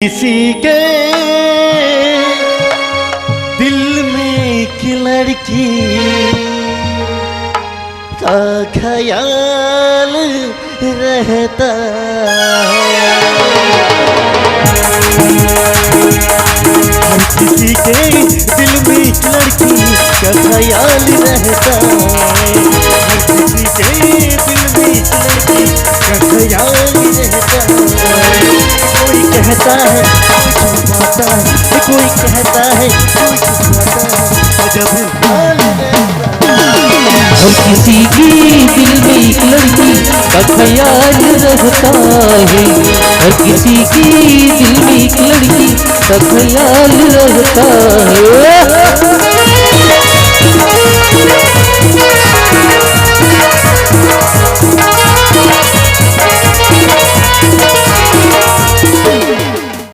किसी के दिल में एक लड़की का ख्याल रहता है। हर किसी के दिल में एक लड़की का ख्याल रहता है। हर किसी के दिल में एक लड़की का ख्याल रहता है। कोई कहता है कोई छुपाता है, कोई कहता है कोई छुपाता है, जब हाल रहता है। हर किसी की दिल में एक लड़की का ख्याल रहता है। हर किसी की दिल में एक लड़की का ख्याल रहता है।